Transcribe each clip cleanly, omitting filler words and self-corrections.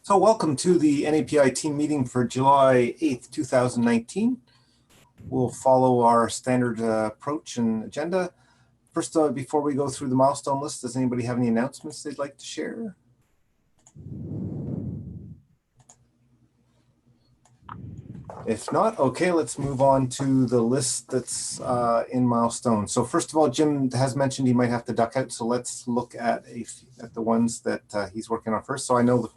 So welcome to the NAPI team meeting for July 8th, 2019. We'll follow our standard approach and agenda. First, before we go through the milestone list, does anybody have any announcements they'd like to share? If not, okay, let's move on to the list that's in Milestones. So first of all, Jim has mentioned he might have to duck out, so let's look at the ones that he's working on first. So I know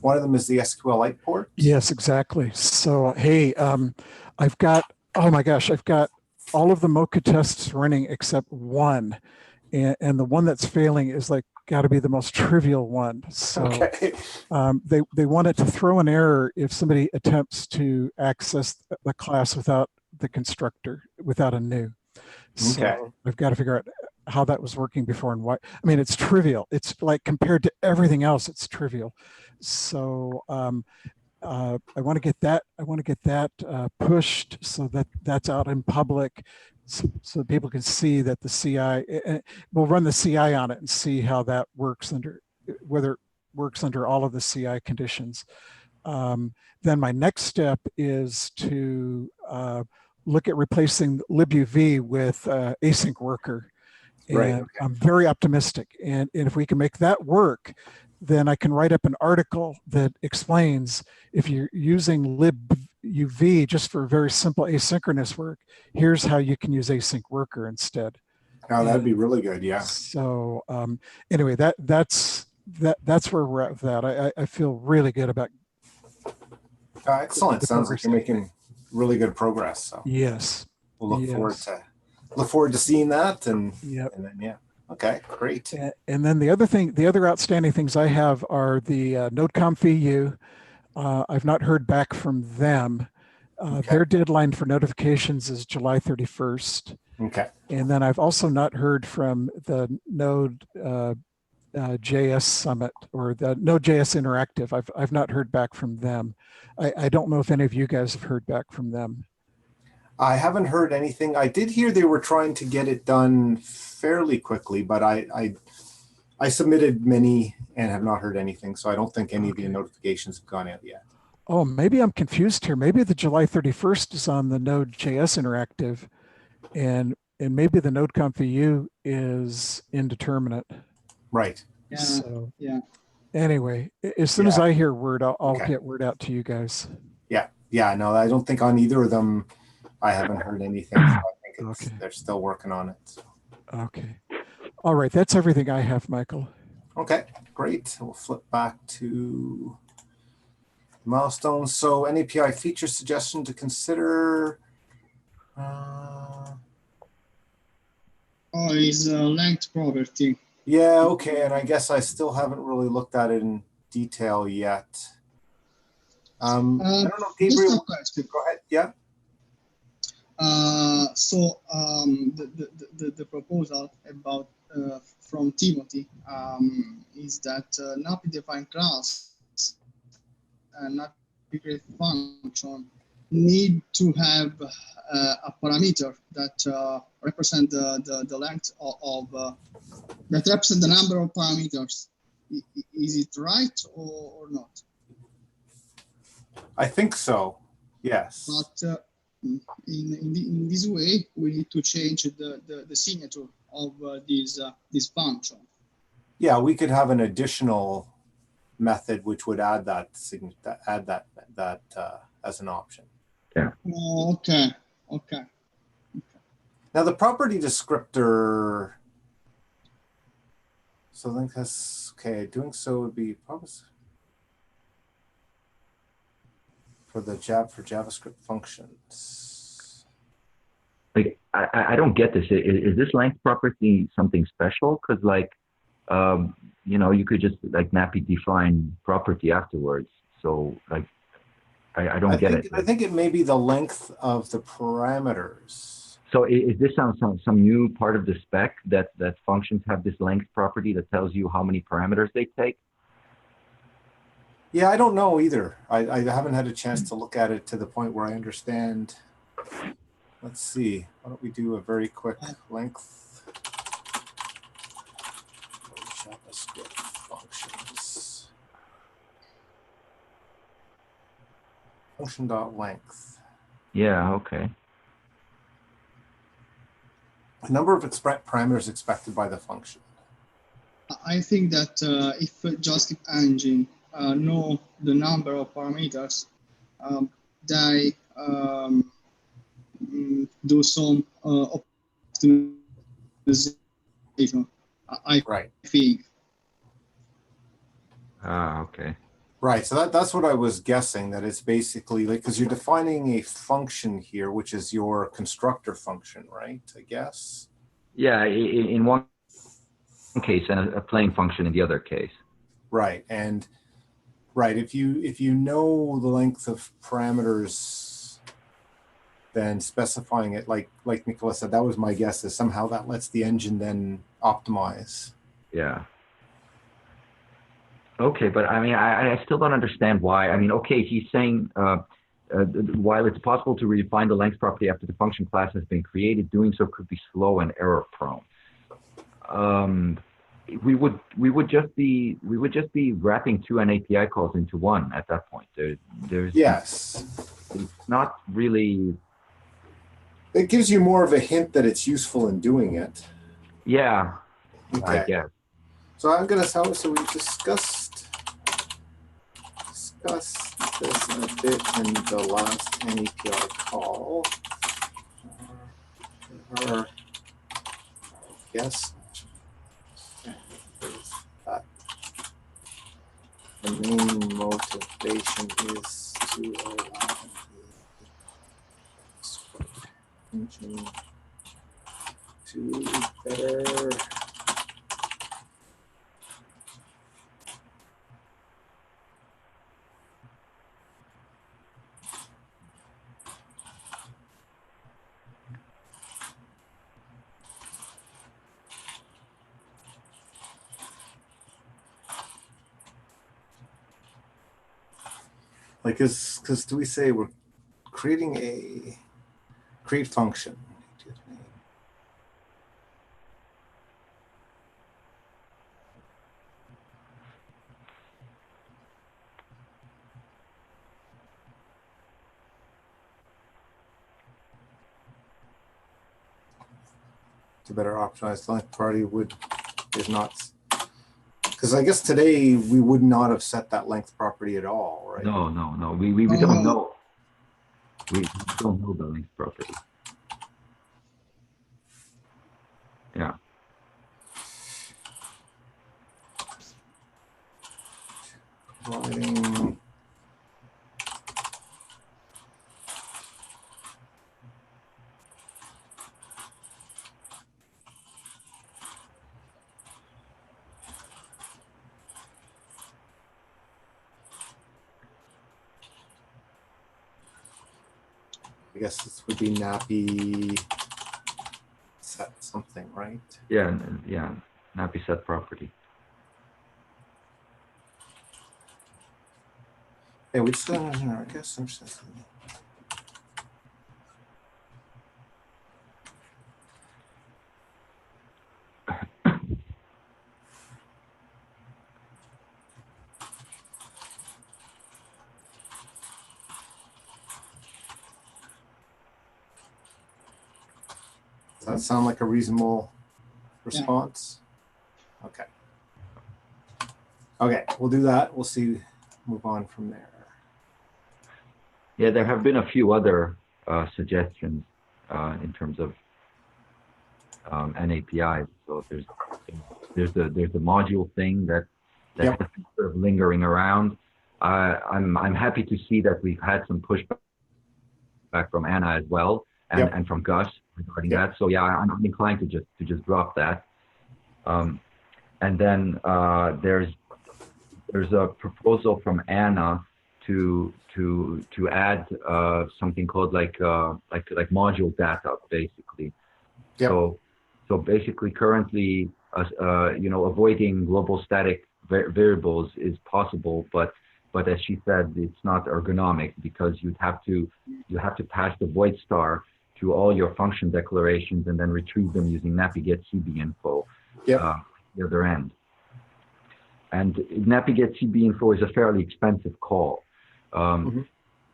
one of them is the SQLite port. Yes, exactly. So, hey, I've got, oh my gosh, I've got all of the Mocha tests running except one. And the one that's failing is like got to be the most trivial one. So okay. They want it to throw an error if somebody attempts to access the class without the constructor, without a new. So okay. I've got to figure out how that was working before and why. I mean, it's trivial. It's like compared to everything else, it's trivial. So I want to get that. I want to get that pushed so that that's out in public, so people can see that the CI. We'll run the CI on it and see how that works under, whether it works under all of the CI conditions. Then my next step is to look at replacing libuv with async worker. And right, okay. I'm very optimistic. And if we can make that work, then I can write up an article that explains if you're using libuv just for very simple asynchronous work, here's how you can use async worker instead. Oh, that'd be really good, yeah. So anyway, that's where we're at with that. I feel really good about. Excellent. Sounds like you're making really good progress. So yes, we'll look forward to seeing that, and yep. And then yeah. Okay, great. And then the other outstanding things I have are the Node.conf EU. I've not heard back from them. Okay. Their deadline for notifications is July 31st. Okay. And then I've also not heard from the Node.js Summit or the Node.js Interactive. I've not heard back from them. I don't know if any of you guys have heard back from them. I haven't heard anything. I did hear they were trying to get it done fairly quickly, but I submitted many and have not heard anything. So I don't think any of the notifications have gone out yet. Oh, maybe I'm confused here. Maybe the July 31st is on the Node.js Interactive, and maybe the Node.conf EU is indeterminate. Right. Yeah. So, yeah. Anyway, as soon as I hear word, I'll get word out to you guys. Yeah. Yeah. No, I don't think on either of them I haven't heard anything. So I think they're still working on it. So. Okay. All right. That's everything I have, Michael. Okay, great. We'll flip back to milestones. So NAPI feature suggestion to consider. Is length property. Yeah, okay. And I guess I still haven't really looked at it in detail yet. I don't know, Gabriel. Go ahead. Yeah. So the proposal about from Timothy is that NAPI defined class and NAPI create function need to have a parameter that represent the length of that represent the number of parameters. Is it right or not? I think so. Yes. But in this way, we need to change the signature of this function. Yeah, we could have an additional method which would add that as an option. Yeah. Oh, okay. Now the property descriptor. So I think that's okay. Doing so would be probably for JavaScript functions. Like I don't get this. Is this length property something special? Because like you could just like NAPI define property afterwards. So like I don't get it. I think it may be the length of the parameters. So is this some new part of the spec that functions have this length property that tells you how many parameters they take? Yeah, I don't know either. I haven't had a chance to look at it to the point where I understand. Let's see. Why don't we do a very quick length JavaScript functions. Function dot length. Yeah, okay. A number of parameters expected by the function. I think that if JavaScript engine know the number of parameters, they do some optimization. I Right. think. Ah, okay. Right. So that's what I was guessing, that it's basically like, because you're defining a function here, which is your constructor function, right? I guess. Yeah, in one case and a plain function in the other case. Right. And right, if you know the length of parameters, then specifying it like Nicola said, that was my guess, is somehow that lets the engine then optimize. Yeah. Okay, but I mean, I still don't understand why. I mean, okay, he's saying while it's possible to redefine the length property after the function class has been created, doing so could be slow and error prone. We would just be wrapping two API calls into one at that point. There's Yes. It's not really. It gives you more of a hint that it's useful in doing it. Yeah. Okay. I guess. So I'm gonna so we discussed this a bit in the last NAPI call. Yes. That the main motivation is to allow the engine to better like, because do we say we're creating a create function? To better optimize the length party is not, because I guess today we would not have set that length property at all, right? No. We don't know. We don't know the length property. Yeah. Providing I guess this would be nappy set something, right? Yeah. Nappy set property. Yeah, we just I guess I'm just. Does that sound like a reasonable response? Yeah. Okay. Okay, we'll do that. We'll see. Move on from there. Yeah, there have been a few other suggestions in terms of NAPI. So there's the module thing that Yep. has been sort of lingering around. I'm happy to see that we've had some pushback from Anna as well, and from Gus regarding that. So yeah, I'm inclined to just drop that. And then there's a proposal from Anna to add something called like module data, basically. Yep. So basically, currently, avoiding global static variables is possible, but as she said, it's not ergonomic because you have to pass the void star to all your function declarations and then retrieve them using nappy-get CB info. Yep. The other end. And nappy-get CB info is a fairly expensive call.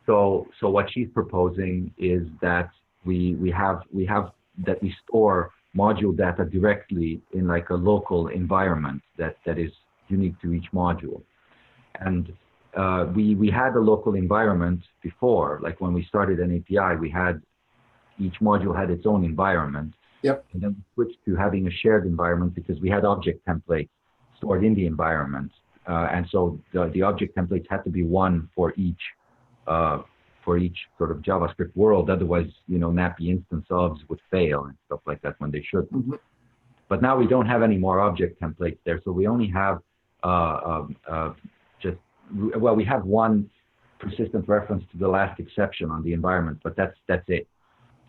So what she's proposing is that we store module data directly in like a local environment that is unique to each module. And we had a local environment before, like when we started an API, each module had its own environment. Yep. And then we switched to having a shared environment because we had object templates stored in the environment. And so the object templates had to be one for each sort of JavaScript world. Otherwise, NAPI instance obs would fail and stuff like that when they shouldn't. Mm-hmm. But now we don't have any more object templates there. So we only have we have one persistent reference to the last exception on the environment, but that's it.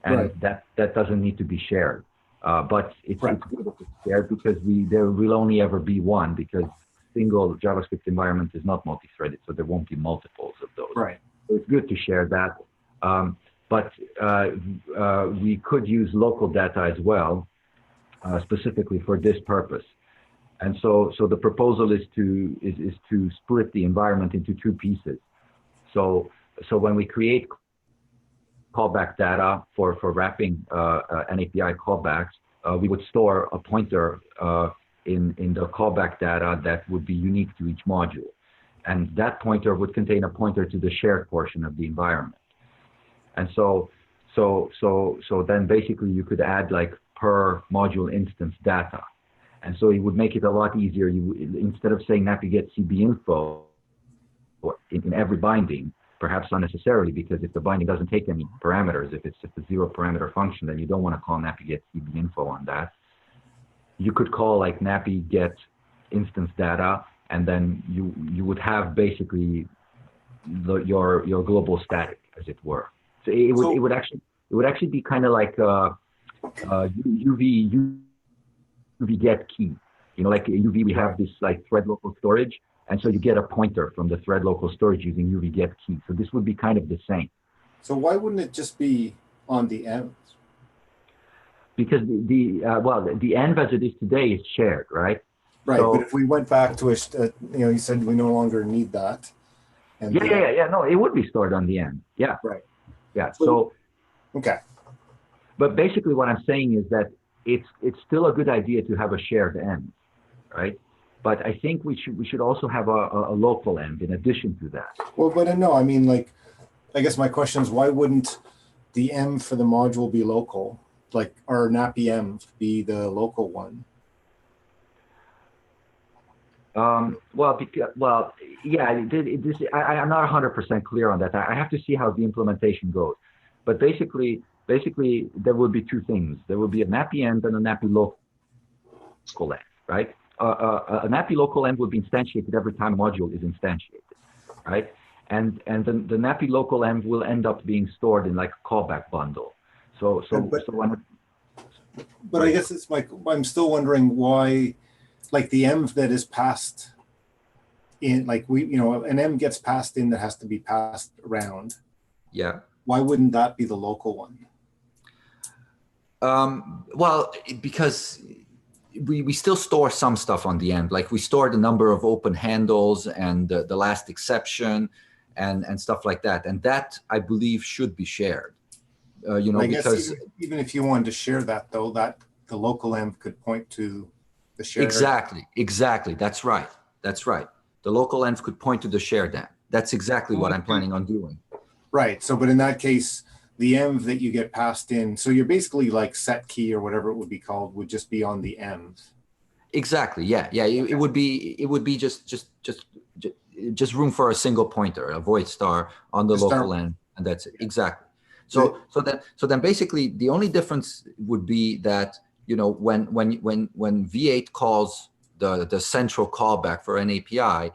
And right. that doesn't need to be shared. But it's right. good if it's shared because there will only ever be one, because single JavaScript environment is not multi-threaded, so there won't be multiples of those. Right. So it's good to share that. But we could use local data as well, specifically for this purpose. And so the proposal is to split the environment into two pieces. So when we create callback data for wrapping an API callbacks, we would store a pointer in the callback data that would be unique to each module. And that pointer would contain a pointer to the shared portion of the environment. And so then basically you could add like per module instance data. And so it would make it a lot easier. Instead of saying NAPI get CB info in every binding, perhaps unnecessarily, because if the binding doesn't take any parameters, if it's just a 0 parameter function, then you don't want to call NAPI get CB info on that. You could call like NAPI get instance data, and then you would have basically your global static, as it were. So it would actually be kind of like UV get key. Like UV, we have this like thread local storage, and so you get a pointer from the thread local storage using UV get key. So this would be kind of the same. So why wouldn't it just be on the ends? Because the env as it is today is shared, right? Right, so, but if we went back to it, you said we no longer need that. And yeah. No, it would be stored on the end. Yeah. Right. Yeah. So okay. But basically, what I'm saying is that it's still a good idea to have a shared end, right? But I think we should also have a local end in addition to that. Well, but no, I mean, like, I guess my question is, why wouldn't the M for the module be local? Like, or NAPI M be the local one? I'm not 100% clear on that. I have to see how the implementation goes. But basically, there will be two things. There will be a NAPI end and a NAPI local end, right? A NAPI local end will be instantiated every time a module is instantiated, right? And the NAPI local end will end up being stored in like a callback bundle. But I guess it's I'm still wondering why, like the M that is passed in, like an M gets passed in that has to be passed around. Yeah. Why wouldn't that be the local one? Well, because we still store some stuff on the end. Like we store the number of open handles and the last exception and stuff like that. And that, I believe, should be shared. Because even if you wanted to share that, though, that the local M could point to the shared. Exactly. That's right. The local env could point to the shared env. That's exactly what I'm planning on doing. Right. So, but in that case, the env that you get passed in, so you're basically like set key or whatever it would be called, would just be on the env. Exactly. Yeah. It would be just room for a single pointer, a void star on the local env, and that's it. Exactly. So then basically the only difference would be that when V8 calls the central callback for an API,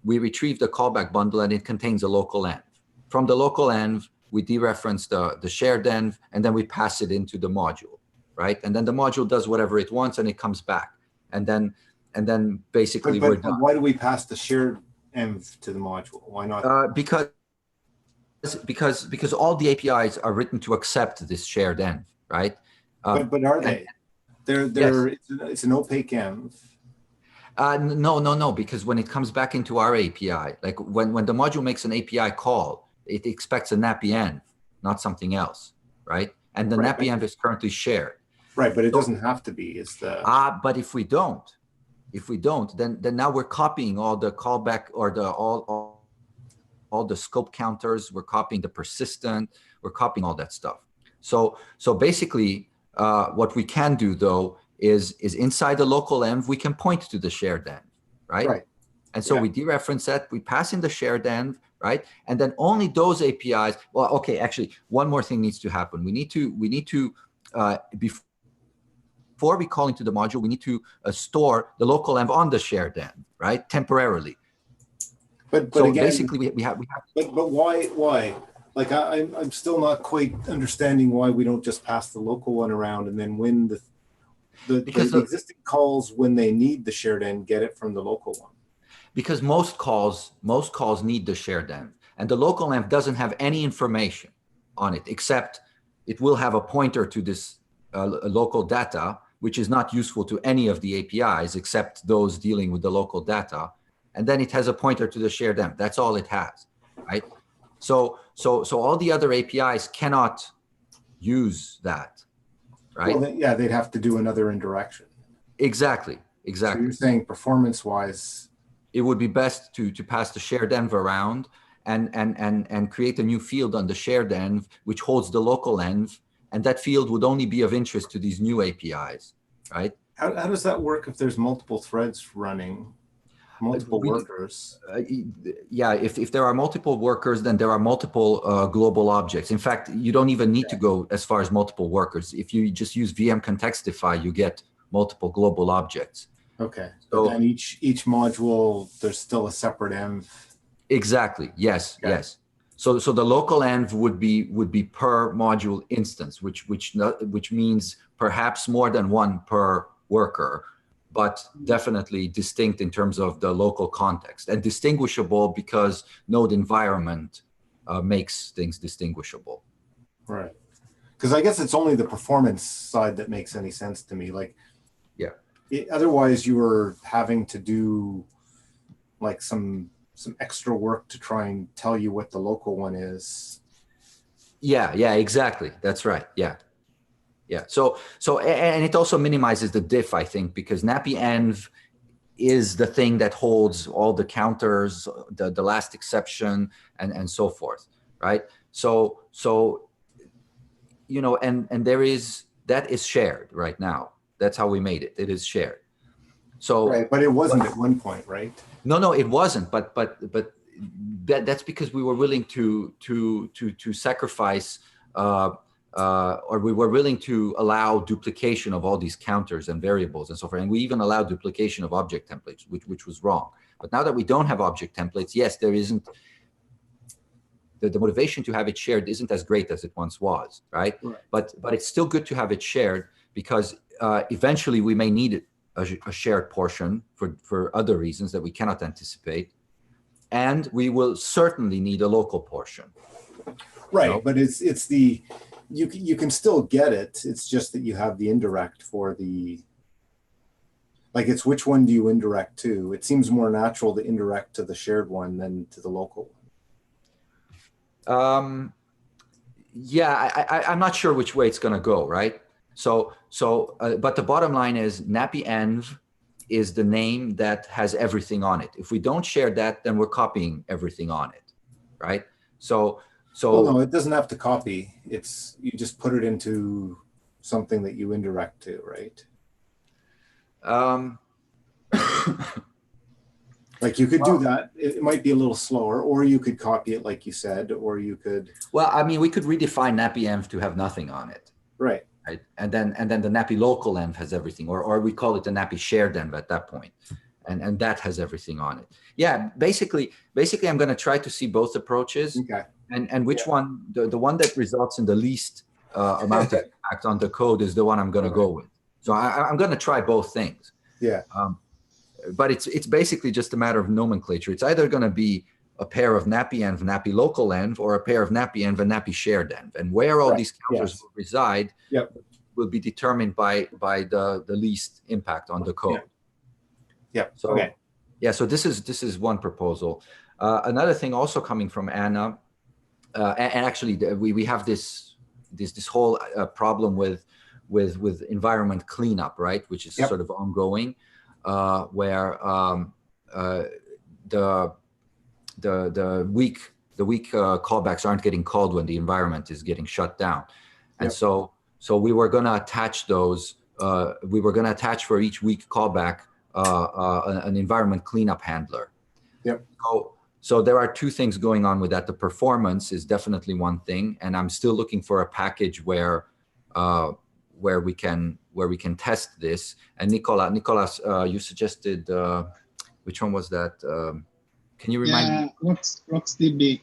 we retrieve the callback bundle and it contains a local env. From the local env, we dereference the shared env, and then we pass it into the module, right? And then the module does whatever it wants, and it comes back. And then basically we're done. Why do we pass the shared env to the module? Why not? Because all the APIs are written to accept this shared env, right? But are they? Yes. It's an opaque env. No, because when it comes back into our API, like when the module makes an API call, it expects a nappy env, not something else, right? And the Right, nappy env is currently shared. Right, but it doesn't have to be. Is the But if we don't, then now we're copying all the callback or the all the scope counters. We're copying the persistent. We're copying all that stuff. So basically, what we can do though is inside the local env we can point to the shared env, right? right. And so we dereference that, we pass in the shared env, right? And then only those APIs. Well, okay, actually, one more thing needs to happen. We need to before we call into the module, we need to store the local env on the shared env, right? Temporarily. But So again, basically, we have. But why? Like I'm still not quite understanding why we don't just pass the local one around, and then when the existing calls, when they need the shared env, get it from the local one. Because most calls need the shared env, and the local env doesn't have any information on it except it will have a pointer to this local data, which is not useful to any of the APIs except those dealing with the local data. And then it has a pointer to the shared env. That's all it has, right? So all the other APIs cannot use that, right? Well, yeah, they'd have to do another indirection. Exactly. So you're saying performance-wise, it would be best to pass the shared env around and create a new field on the shared env, which holds the local env, and that field would only be of interest to these new APIs, right? How does that work if there's multiple threads running? Multiple workers. Yeah, if there are multiple workers, then there are multiple global objects. In fact, you don't even need to go as far as multiple workers. If you just use VM Contextify, you get multiple global objects. Okay. So but then each module, there's still a separate env. Exactly. Yes. Okay. Yes. So the local env would be per module instance, which means perhaps more than one per worker, but definitely distinct in terms of the local context, and distinguishable because node environment makes things distinguishable. Right. Because I guess it's only the performance side that makes any sense to me. Like, otherwise you were having to do like some extra work to try and tell you what the local one is. Yeah, exactly. That's right. Yeah. So and it also minimizes the diff, I think, because nappy env is the thing that holds all the counters, the last exception, and so forth, right? So and that is shared right now. That's how we made it. It is shared. So right, but it wasn't at one point, right? No, it wasn't. But that's because we were willing to sacrifice, or we were willing to allow duplication of all these counters and variables and so forth. And we even allowed duplication of object templates, which was wrong. But now that we don't have object templates, yes, there isn't. The motivation to have it shared isn't as great as it once was, right? But it's still good to have it shared because eventually we may need a shared portion for other reasons that we cannot anticipate, and we will certainly need a local portion. Right, but it's the you can still get it. It's just that you have the indirect for the. Like, it's which one do you indirect to? It seems more natural to indirect to the shared one than to the local one. Yeah, I'm not sure which way it's going to go, right? So, but the bottom line is nappy env is the name that has everything on it. If we don't share that, then we're copying everything on it, right? So. Well, no, it doesn't have to copy. You just put it into something that you indirect to, right? Like, you could do that. It might be a little slower, or you could copy it, like you said, or you could. Well, I mean, we could redefine nappy env to have nothing on it. Right. Right. And then the nappy local env has everything, or we call it the nappy shared env at that point. And that has everything on it. Yeah, basically I'm going to try to see both approaches. Okay. And which one, the one that results in the least amount of impact on the code is the one I'm going to go with. So I'm going to try both things. Yeah. But it's basically just a matter of nomenclature. It's either going to be a pair of nappy env, nappy local env, or a pair of nappy env and nappy shared env. And where all these counters will reside will be determined by the least impact on the code. Yeah. So, so this is one proposal. Another thing also coming from Anna and actually we have this whole problem with environment cleanup, right, which is Yep. sort of ongoing, where the weak callbacks aren't getting called when the environment is getting shut down, and Yep. so we were going to attach those. We were going to attach for each weak callback an environment cleanup handler. Yep. So there are two things going on with that. The performance is definitely one thing, and I'm still looking for a package where we can test this. And Nicolas, you suggested which one was that? Can you remind me? RocksDB.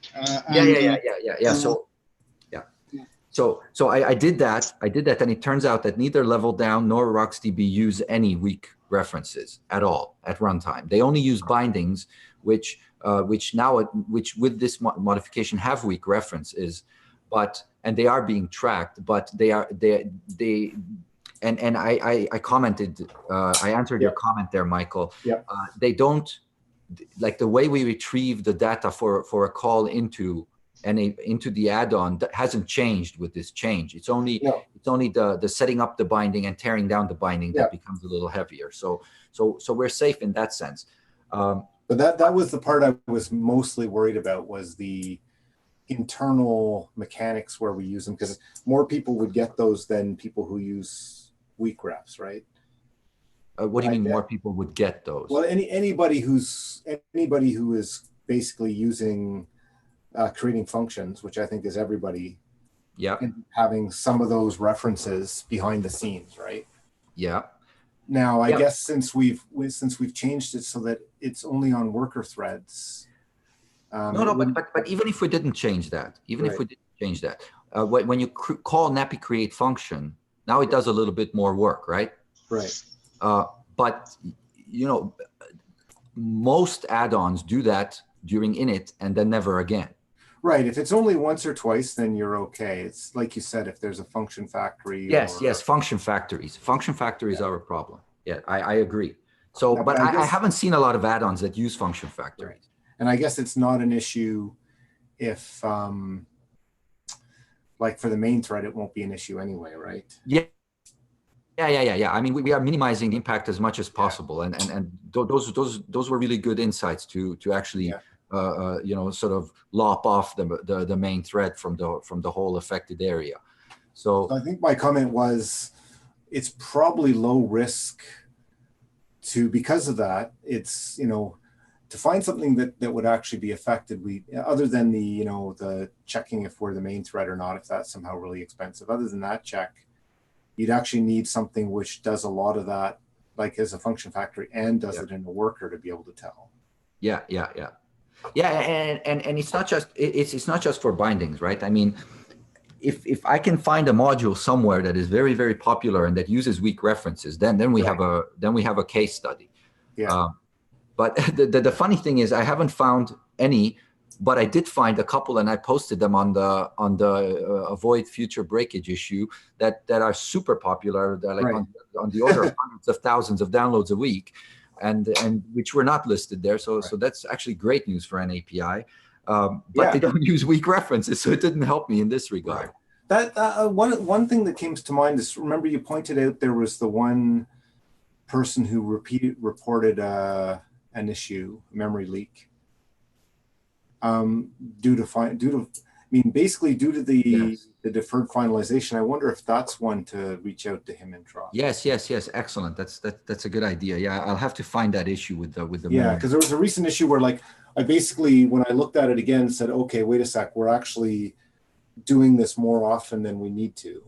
So I did that. And it turns out that neither Level Down nor RocksDB use any weak references at all at runtime. They only use bindings, which with this modification have weak references, and they are being tracked. But I commented. I answered your comment there, Michael. They don't, like, the way we retrieve the data for a call into the add-on that hasn't changed with this change. It's only the setting up the binding and tearing down the binding that becomes a little heavier. So we're safe in that sense. But that was the part I was mostly worried about, was the internal mechanics where we use them, because more people would get those than people who use weak refs, right? What do you mean more people would get those? Well, anybody who is basically using creating functions, which I think is everybody, and having some of those references behind the scenes, right? Now, I guess since we've changed it so that it's only on worker threads. But even if we didn't change that, when you call nappy create function, now it does a little bit more work, right? Right. But most add-ons do that during init and then never again. Right. If it's only once or twice, then you're okay. It's like you said, if there's a function factory. Yes, function factories. Function factories are a problem. Yeah, I agree. So, but I haven't seen a lot of add-ons that use function factories. Right. And I guess it's not an issue if, like for the main thread, it won't be an issue anyway, right? Yeah. I mean, we are minimizing the impact as much as possible, and those were really good insights to actually sort of lop off the main thread from the whole affected area. So I think my comment was, it's probably low risk because of that. It's, to find something that would actually be affected, other than the checking if we're the main thread or not, if that's somehow really expensive, other than that check, you'd actually need something which does a lot of that, like as a function factory, and does it in a worker to be able to tell. Yeah, and it's not just for bindings, right? I mean, if I can find a module somewhere that is very, very popular and that uses weak references, then we have a case study. But the funny thing is, I haven't found any, but I did find a couple, and I posted them on the avoid future breakage issue that are super popular. They're like on the order of hundreds of thousands of downloads a week, and which were not listed there. So that's actually great news for an API. But they don't use weak references, so it didn't help me in this regard. That one thing that came to mind is, remember you pointed out there was the one person who reported an issue, memory leak, due to the deferred finalization. I wonder if that's one to reach out to him and try. Yes, excellent. That's a good idea. Yeah, I'll have to find that issue with the because there was a recent issue where, like, I basically, when I looked at it again, said, okay, wait a sec, we're actually doing this more often than we need to,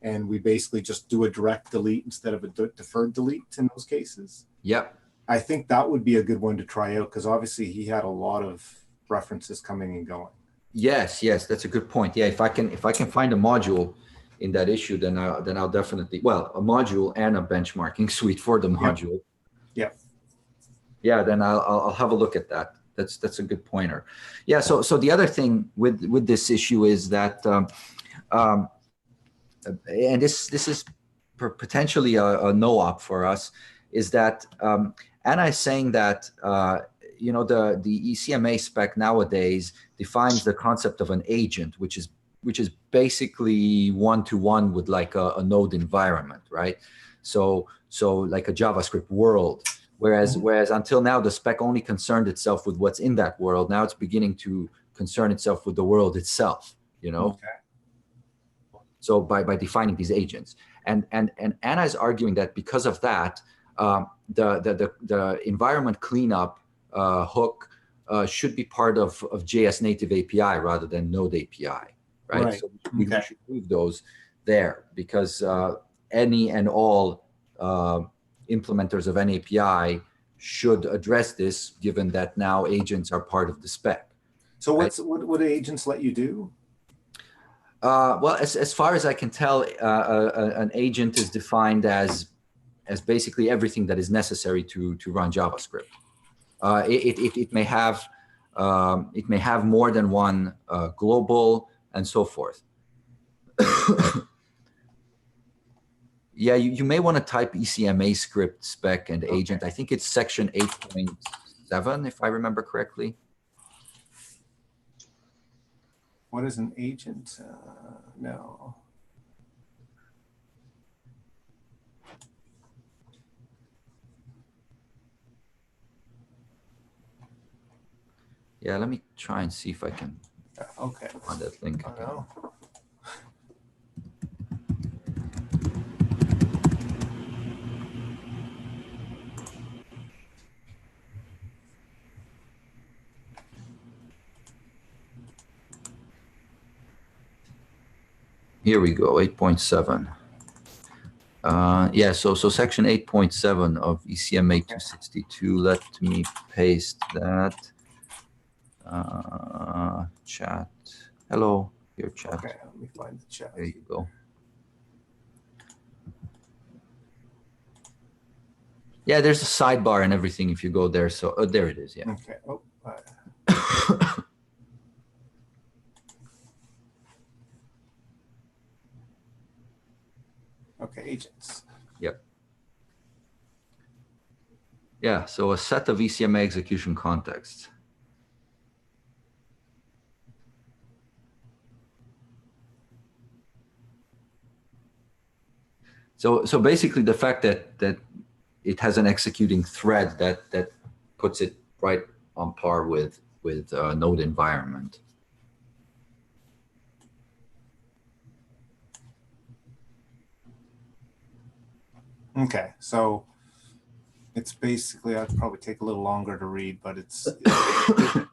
and we basically just do a direct delete instead of a deferred delete in those cases. I think that would be a good one to try out, because obviously he had a lot of references coming and going. Yes, that's a good point. Yeah, if I can find a module in that issue, then I'll definitely, a module and a benchmarking suite for the module. Yeah, then I'll have a look at that. That's a good pointer. Yeah. So the other thing with this issue is that, and this is potentially a no-op for us, is that Anna is saying that you know, the ECMA spec nowadays defines the concept of an agent, which is basically one-to-one with like a node environment, right? So like a JavaScript world. Whereas until now the spec only concerned itself with what's in that world. Now it's beginning to concern itself with the world itself, you know. Okay. So by defining these agents, and Anna is arguing that because of that, the environment cleanup hook should be part of JS native API rather than Node API, right? So we should move those there, because any and all implementers of an API should address this, given that now agents are part of the spec. So what do agents let you do? Well, as far as I can tell, an agent is defined as basically everything that is necessary to run JavaScript. It may have more than one global and so forth. Yeah, you may want to type ECMA script spec and agent. I think it's section 8.7, if I remember correctly. What is an agent? No. Yeah, let me try and see if I can find that link. No. Here we go, 8.7. Yeah, so section 8.7 of ECMA 262. Let me paste that. Chat. Hello, your chat. Okay, let me find the chat. There you go. Yeah, there's a sidebar and everything if you go there. So there it is. Yeah. Okay. Oh. Okay, agents. Yep. Yeah, so a set of ECMA execution contexts. So basically the fact that it has an executing thread that puts it right on par with node environment. Okay, so it's basically, I'd probably take a little longer to read, but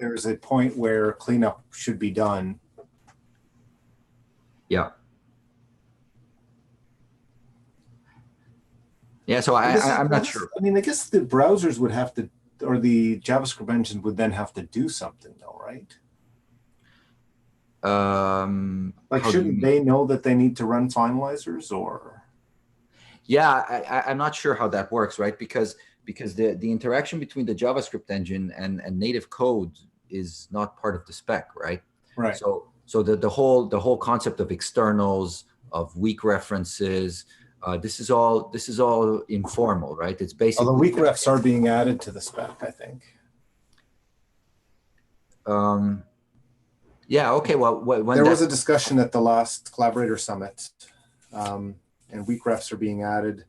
there's a point where cleanup should be done. Yeah. Yeah, so I'm not sure. I mean, I guess the browsers would have to, or the JavaScript engine would then have to do something though, right? Like, shouldn't they know that they need to run finalizers, or? Yeah, I'm not sure how that works, right? Because the interaction between the JavaScript engine and native code is not part of the spec, right? Right. So the whole concept of externals, of weak references, this is all informal, right? It's basically. Although weak refs are being added to the spec, I think. Yeah. Okay. Well, when there was a discussion at the last collaborator summit, and weak refs are being added,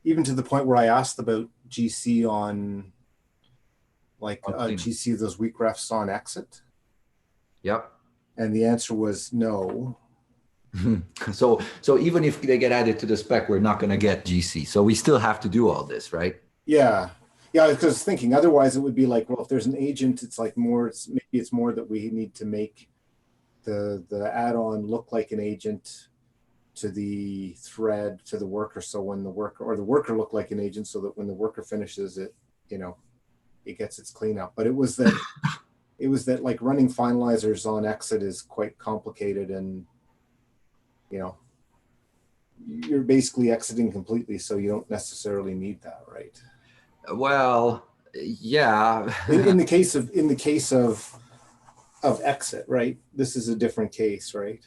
even to the point where I asked about GC on, like, GC of those weak refs on exit. Yep. And the answer was no. So even if they get added to the spec, we're not going to get GC. So we still have to do all this, right? Yeah. Yeah, because thinking otherwise it would be like, well, if there's an agent, it's like more, maybe it's more that we need to make the add-on look like an agent to the thread, to the worker. So when the worker look like an agent, so that when the worker finishes it, you know, it gets its cleanup. But it was that, like running finalizers on exit is quite complicated, and, you know, you're basically exiting completely. So you don't necessarily need that, right? Well, yeah. in the case of exit, right? This is a different case, right?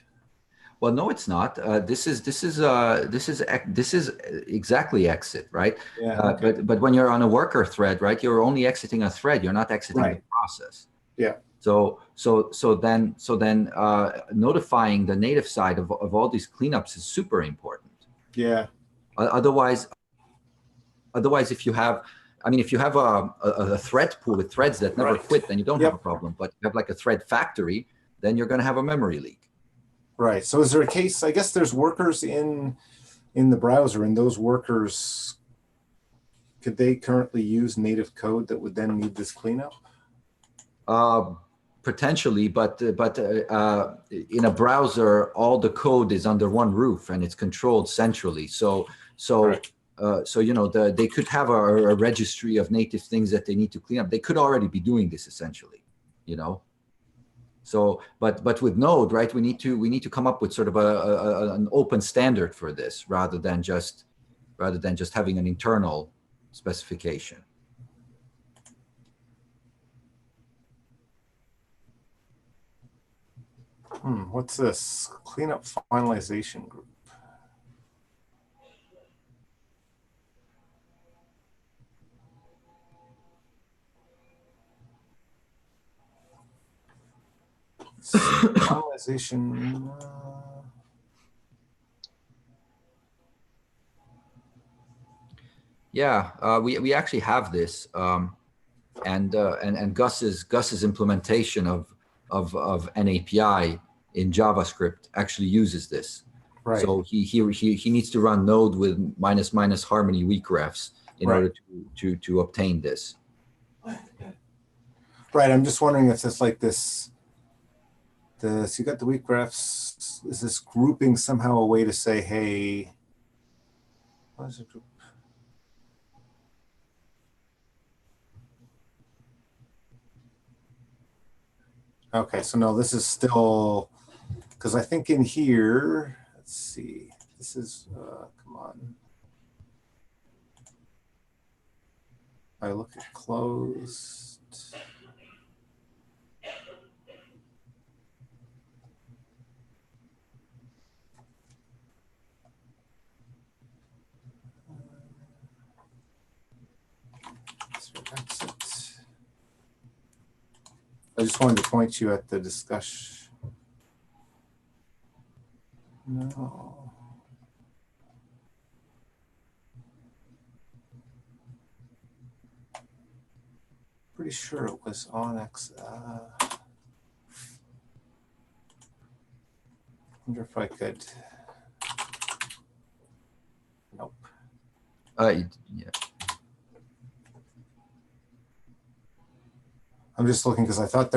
Well, no, it's not. This is exactly exit, right? Yeah. Okay. But when you're on a worker thread, right, you're only exiting a thread. You're not exiting the Right. process. Yeah. So then notifying the native side of all these cleanups is super important. Yeah. Otherwise, if you have, I mean, if you have a thread pool with threads that never quit, then you don't have a problem. But if you have like a thread factory, then you're going to have a memory leak. Right. So is there a case? I guess there's workers in the browser, and those workers, could they currently use native code that would then need this cleanup? Potentially, but in a browser, all the code is under one roof and it's controlled centrally. So you know, they could have a registry of native things that they need to clean up. They could already be doing this essentially, you know. So, but with Node, right, we need to come up with sort of an open standard for this rather than just having an internal specification. What's this? Cleanup finalization group. Finalization. Yeah, we actually have this, and Gus's implementation of an API in JavaScript actually uses this. Right. So he needs to run Node with -- Harmony weak refs in order to obtain this. Right. I'm just wondering if it's like this. So you got the weak refs. Is this grouping somehow a way to say, hey, what is it? Okay, so no, this is still, because I think in here, let's see, this is, come on. I look at closed. Exit. I just wanted to point you at the discussion. No. Pretty sure it was on X. Wonder if I could. Nope. Yeah. I'm just looking because I thought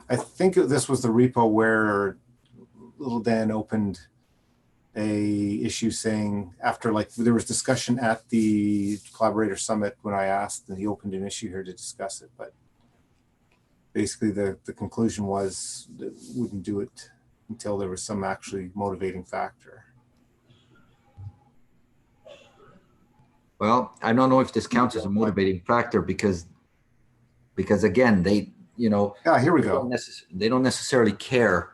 I think this was the repo where little Dan opened a issue saying after there was discussion at the collaborator summit when I asked, and he opened an issue here to discuss it. But basically the conclusion was that wouldn't do it until there was some actually motivating factor. Well, I don't know if this counts as a motivating factor because again, they, you know, yeah, here we go. They don't necessarily care.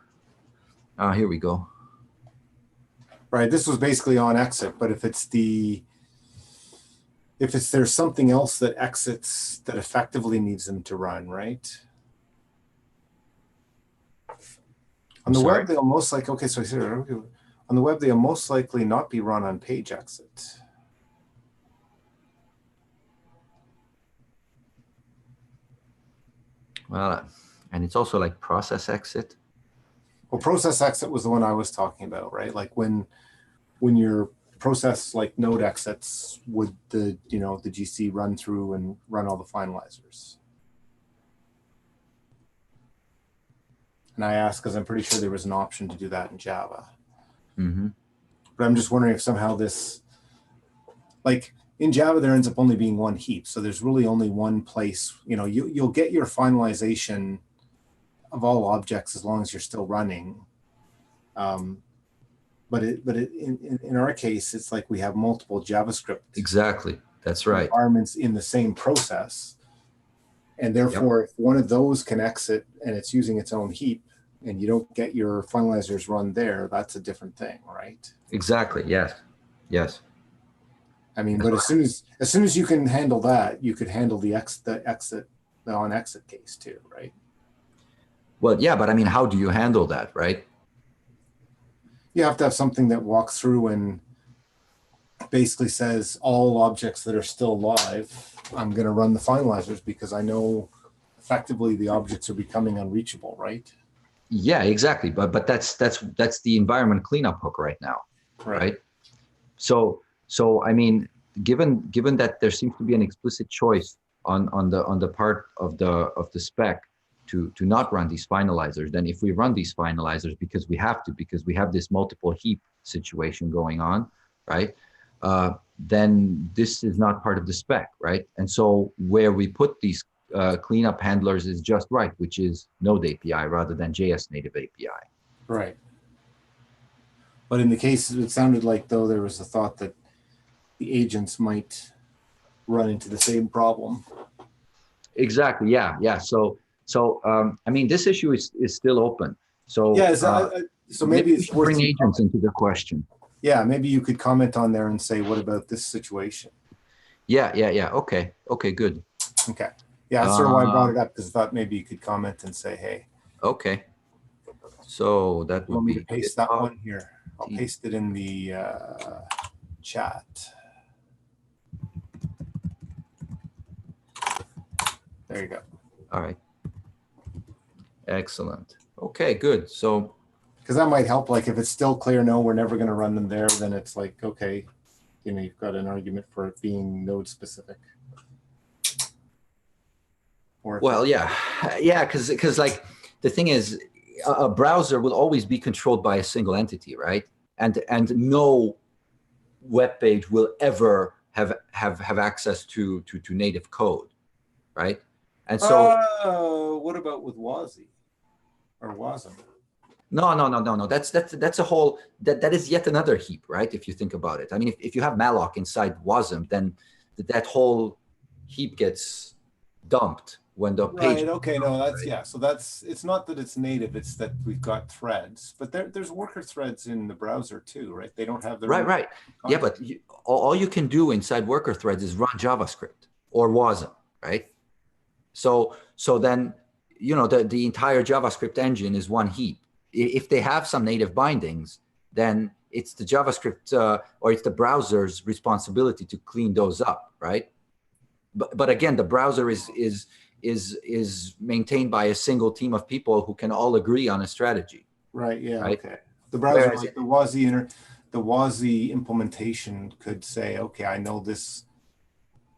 Here we go. Right. This was basically on exit, but if there's something else that exits that effectively needs them to run, right? On the web, they'll most likely, okay, so on the web, they'll most likely not be run on page exit. Well, and it's also like process exit. Well, process exit was the one I was talking about, right? Like when your process like Node exits, would the GC run through and run all the finalizers? And I asked because I'm pretty sure there was an option to do that in Java. Mm-hmm. But I'm just wondering if somehow this, like in Java, there ends up only being one heap. So there's really only one place, you'll get your finalization of all objects as long as you're still running. But in our case, it's like we have multiple JavaScript. Exactly. That's right. Environments in the same process. And therefore, if one of those can exit and it's using its own heap, and you don't get your finalizers run there, that's a different thing, right? Exactly. Yes. Yes. I mean, but as soon as you can handle that, you could handle the on exit case too, right? Well, yeah, but I mean, how do you handle that, right? You have to have something that walks through and basically says all objects that are still live, I'm going to run the finalizers because I know effectively the objects are becoming unreachable, right? Yeah, exactly. But that's the environment cleanup hook right now, right? So I mean, given that there seems to be an explicit choice on the part of the spec to not run these finalizers, then if we run these finalizers because we have to, because we have this multiple heap situation going on, right? Then this is not part of the spec, right? And so where we put these cleanup handlers is just right, which is Node API rather than JS native API. Right. But in the case, it sounded like though there was a thought that the agents might run into the same problem. Exactly. Yeah. Yeah. So I mean, this issue is still open. So yeah. So maybe it's worth bring agents into the question. Yeah. Maybe you could comment on there and say, what about this situation? Yeah. Yeah. Yeah. Okay. Okay. Good. Okay. Yeah. That's sort of why I brought it up, because I thought maybe you could comment and say, hey. Okay. So that would be. Want me to paste that one here? I'll paste it in the chat. There you go. All right. Excellent. Okay, good. So, because that might help. Like if it's still clear, no, we're never going to run them there. Then it's like, okay, you know, you've got an argument for it being node specific. Or well, yeah, because like the thing is, a browser will always be controlled by a single entity, right? And no web page will ever have access to native code, right? And so, what about with WASI or WASM? No. That's a whole that is yet another heap, right? If you think about it, I mean, if you have malloc inside WASM, then that whole heap gets dumped when the page. Right. Okay. No, that's right. So it's not that it's native; it's that we've got threads. But there's worker threads in the browser too, right? They don't have their right. Content. Yeah, but all you can do inside worker threads is run JavaScript or WASM, right? So then, you know, the entire JavaScript engine is one heap. If they have some native bindings, then it's the JavaScript or it's the browser's responsibility to clean those up, right? But again, the browser is maintained by a single team of people who can all agree on a strategy. Right. Yeah. Right? Okay. The browser, like the WASI implementation could say, okay, I know this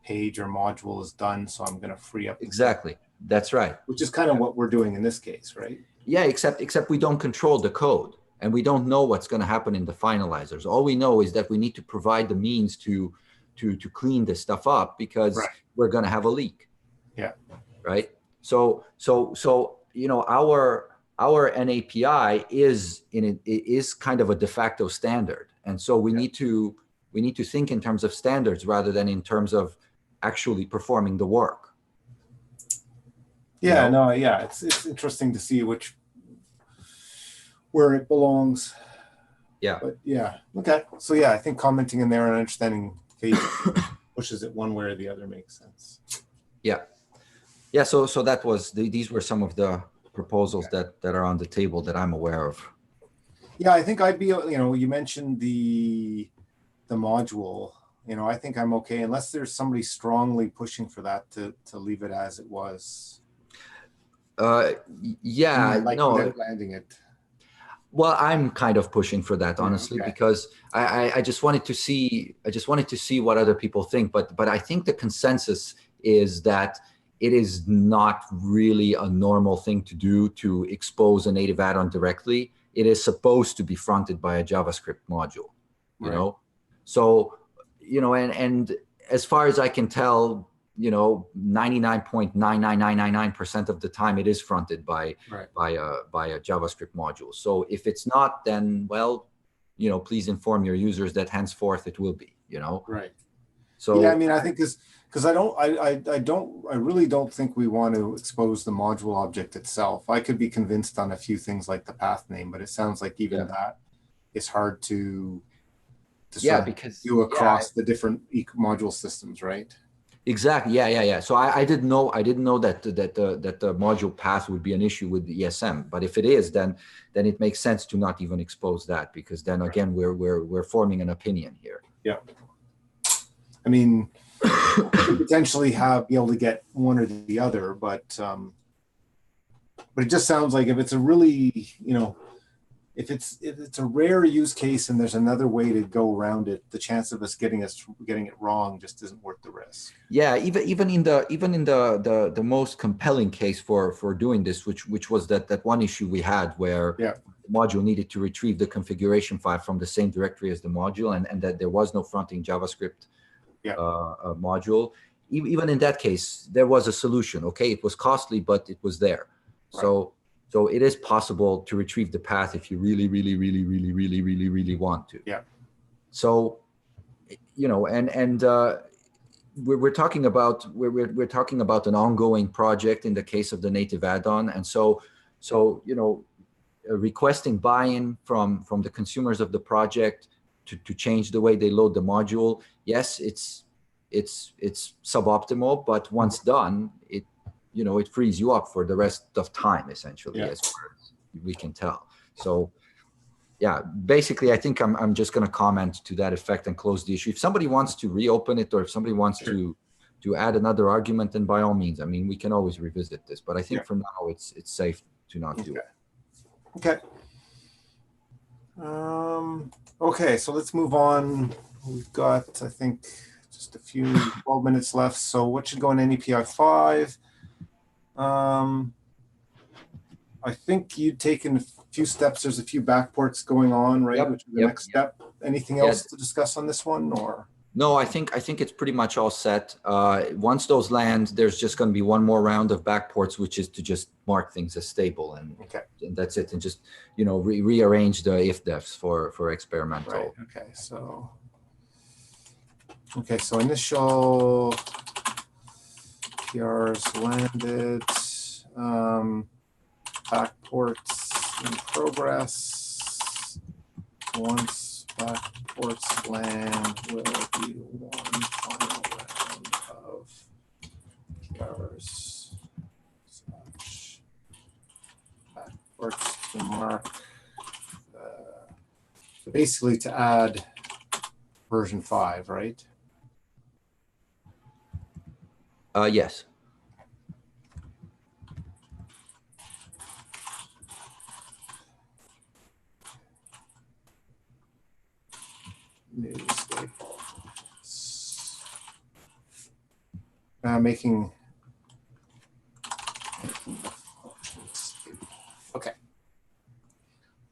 page or module is done, so I'm going to free up. Exactly. That's right. Which is kind of what we're doing in this case, right? Yeah, except we don't control the code, and we don't know what's going to happen in the finalizers. All we know is that we need to provide the means to clean this stuff up, because we're going to have a leak. Yeah. Right. So you know, our NAPI is kind of a de facto standard, and so we need to think in terms of standards rather than in terms of actually performing the work. Yeah, no, yeah, it's interesting to see where it belongs. Yeah. But yeah, okay. So yeah, I think commenting in there and understanding page pushes it one way or the other makes sense. Yeah. Yeah, so that was these were some of the proposals that are on the table that I'm aware of. Yeah, I think I'd be, you know, you mentioned the module. You know, I think I'm okay unless there's somebody strongly pushing for that to leave it as it was. Yeah, like no, without landing it. Well, I'm kind of pushing for that, honestly, because I just wanted to see what other people think, but I think the consensus is that it is not really a normal thing to do to expose a native add-on directly. It is supposed to be fronted by a JavaScript module, you know? So, you know, and as far as I can tell, you know, 99.99999% of the time it is fronted by a JavaScript module. So if it's not, then, well, you know, please inform your users that henceforth it will be, you know? Right. So yeah, I mean, I think because because I really don't think we want to expose the module object itself. I could be convinced on a few things like the path name, but it sounds like even that is hard to sort of because do across the different module systems, right? Exactly. Yeah. So I didn't know that the module path would be an issue with the ESM. But if it is, then it makes sense to not even expose that, because then again we're forming an opinion here. Yeah. I mean, you potentially be able to get one or the other, but it just sounds like if it's a really, if it's a rare use case and there's another way to go around it, the chance of us getting it wrong just isn't worth the risk. Yeah, even in the most compelling case for doing this, which was that one issue we had where the module needed to retrieve the configuration file from the same directory as the module, and that there was no fronting JavaScript module. Even in that case, there was a solution. Okay, it was costly, but it was there. Right. So it is possible to retrieve the path if you really want to. Yeah. So, we're talking about an ongoing project in the case of the native add-on, and so requesting buy-in from the consumers of the project to change the way they load the module. Yes, it's suboptimal, but once done, it frees you up for the rest of time, essentially, as far as we can tell. So yeah, basically, I think I'm just going to comment to that effect and close the issue. If somebody wants to reopen it, or if somebody wants to add another argument, then by all means, I mean, we can always revisit this. But I think for now, it's safe to not do it. Okay. Okay, so let's move on. We've got, I think, just a few 12 minutes left. So what should go in NEPI 5? I think you'd taken a few steps. There's a few backports going on, right? Which is the next step. Anything else to discuss on this one, or? No, I think it's pretty much all set. Once those land, there's just going to be one more round of backports, which is to just mark things as stable, and that's it, and just rearrange the if-defs for experimental. Right. Okay. So initial PRs landed. Backports in progress. Once backports land, will be one final round of PRs. Backports to mark. So basically to add version 5, right? Yes. Making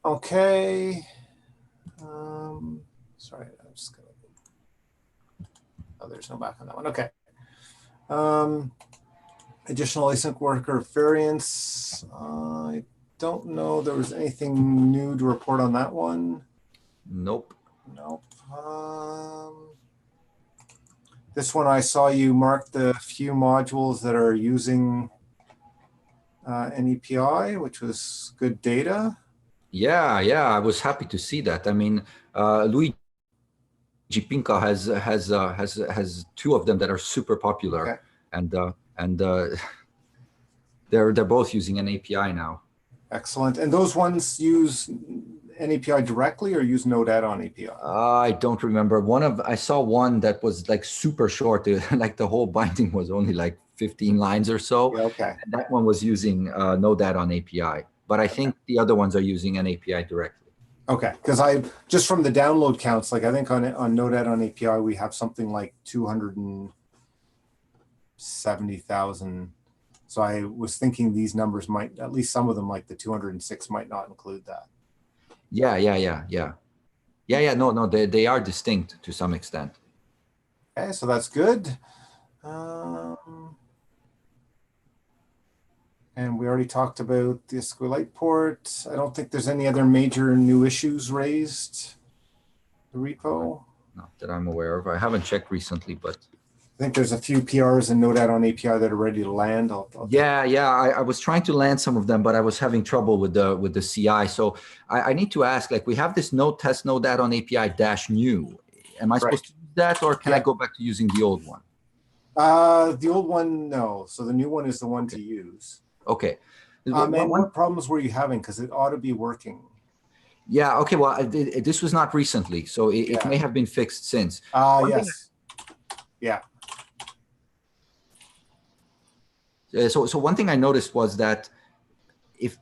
okay. Sorry, I'm just gonna. Oh, there's no back on that one. Okay. Additional async worker variants. I don't know there was anything new to report on that one. Nope. This one I saw you mark the few modules that are using NEPI, which was good data. Yeah, I was happy to see that. I mean, Luigi Pinca has two of them that are super popular, and they're both using an API now. Excellent. And those ones use NAPI directly or use Node add-on API? I don't remember. I saw one that was like super short. Like the whole binding was only like 15 lines or so. Yeah, okay. And that one was using Node add-on API. But I think the other ones are using an API directly. Okay, because I just from the download counts, like I think on Node add-on API we have something like 270,000. So I was thinking these numbers might, at least some of them, like the 206, might not include that. Yeah. No, they are distinct to some extent. Okay, so that's good. And we already talked about the SQLite port. I don't think there's any other major new issues raised. The repo. Not that I'm aware of. I haven't checked recently, but think there's a few PRs in Node add-on API that are ready to land. Yeah, I was trying to land some of them, but I was having trouble with the CI. So I need to ask, like, we have this node test node add-on API -new. Am I supposed to use that, or can I go back to using the old one? The old one, no. So the new one is the one to use. Okay. And what problems were you having? Because it ought to be working. Yeah. Okay. Well, this was not recently, so it may have been fixed since. Yes. Yeah. So one thing I noticed was that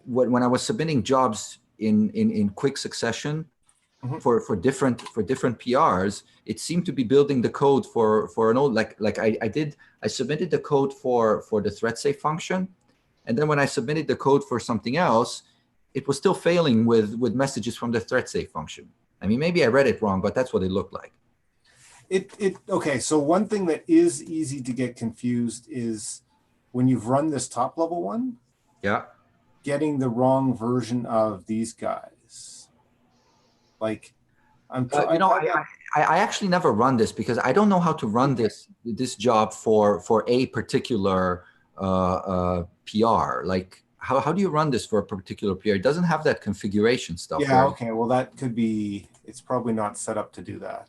when I was submitting jobs in quick succession for different PRs, it seemed to be building the code for an old I submitted the code for the thread safe function, and then when I submitted the code for something else, it was still failing with messages from the thread safe function. I mean, maybe I read it wrong, but that's what it looked like. Okay. So one thing that is easy to get confused is when you've run this top level one, getting the wrong version of these guys. Like, I actually never run this because I don't know how to run this job for a particular PR. Like, how do you run this for a particular PR? It doesn't have that configuration stuff. Yeah. Okay. Well, that could be. It's probably not set up to do that.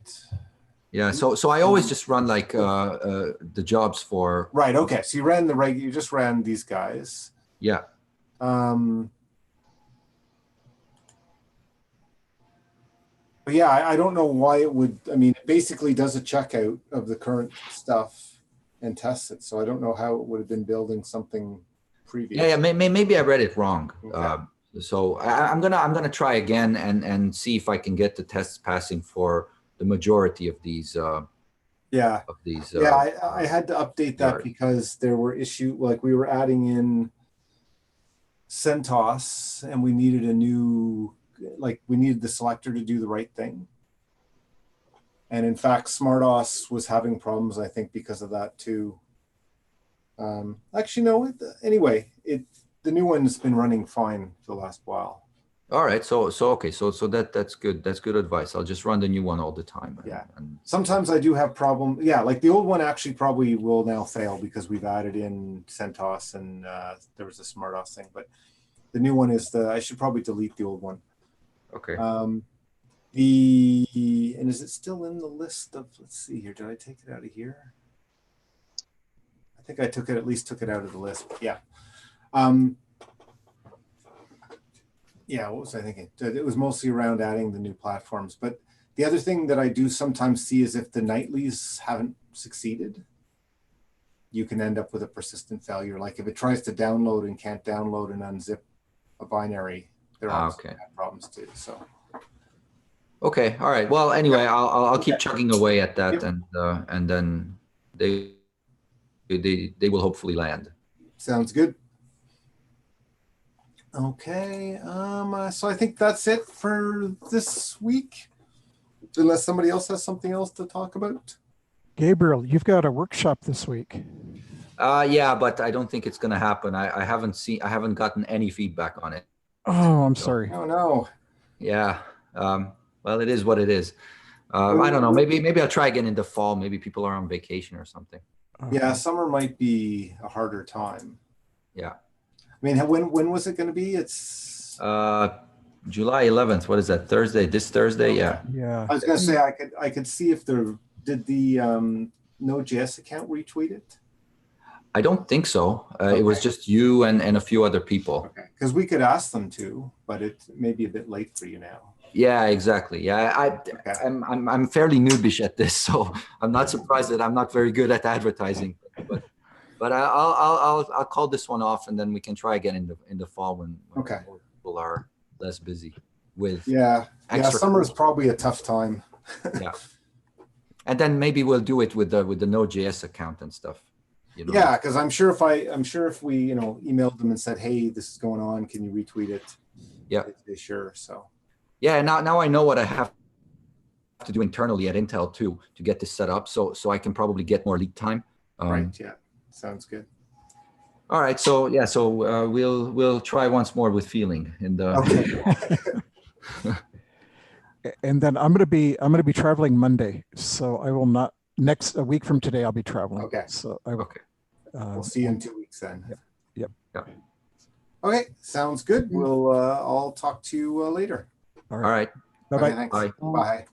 Yeah, so I always just run like the jobs for. Right. Okay. So you ran you just ran these guys. Yeah. But yeah, I don't know why it would. I mean, it basically does a checkout of the current stuff and tests it. So I don't know how it would have been building something previous. Yeah. Maybe I read it wrong. Okay. So I'm gonna try again and see if I can get the tests passing for the majority of these. I had to update that because there were issues. Like, we were adding in CentOS, and we needed we needed the selector to do the right thing. And in fact, SmartOS was having problems, I think, because of that too. Actually, no. Anyway, the new one's been running fine for the last while. All right, so that's good. That's good advice. I'll just run the new one all the time. And sometimes I do have problems. Yeah, like the old one actually probably will now fail because we've added in CentOS and there was a SmartOS thing. But the new one is I should probably delete the old one. Okay. And is it still in the list of? Let's see here. Did I take it out of here? I think I at least took it out of the list. Yeah. Yeah, what was I thinking? It was mostly around adding the new platforms. But the other thing that I do sometimes see is if the nightlies haven't succeeded, you can end up with a persistent failure. Like if it tries to download and can't download and unzip a binary, there are problems too. So. Okay. All right. Well, anyway, I'll keep chugging away at that, and then they will hopefully land. Sounds good. Okay, so I think that's it for this week, unless somebody else has something else to talk about. Gabriel, you've got a workshop this week. Yeah, but I don't think it's going to happen. I haven't gotten any feedback on it. Oh, I'm sorry. Oh no. Yeah. Well, it is what it is. I don't know. Maybe I'll try again in the fall. Maybe people are on vacation or something. Okay. Yeah, summer might be a harder time. Yeah. I mean, when was it going to be? It's July 11th. What is that? Thursday? This Thursday? Yeah. Yeah. I was going to say I could see if did the Node.js account retweet it. I don't think so. It was just you and a few other people. Okay, because we could ask them to, but it may be a bit late for you now. Yeah, exactly. Yeah, I'm fairly noobish at this, so I'm not surprised that I'm not very good at advertising. But I'll call this one off, and then we can try again in the fall when people are less busy with. Yeah. Summer is probably a tough time. Yeah. And then maybe we'll do it with the Node.js account and stuff. You know? Yeah, because I'm sure if we emailed them and said, hey, this is going on, can you retweet it? Yeah. They're sure. So. Yeah. Now I know what I have to do internally at Intel too to get this set up, so I can probably get more lead time. Right. Yeah. Sounds good. All right. So yeah. So we'll try once more with feeling in the. Okay. And then I'm gonna be traveling Monday, so I will not a week from today, I'll be traveling. Okay. So Okay. We'll see you in 2 weeks then. Yep. Okay, sounds good. We'll I'll talk to you later. All All right. Bye-bye. Okay, thanks. Bye. Bye.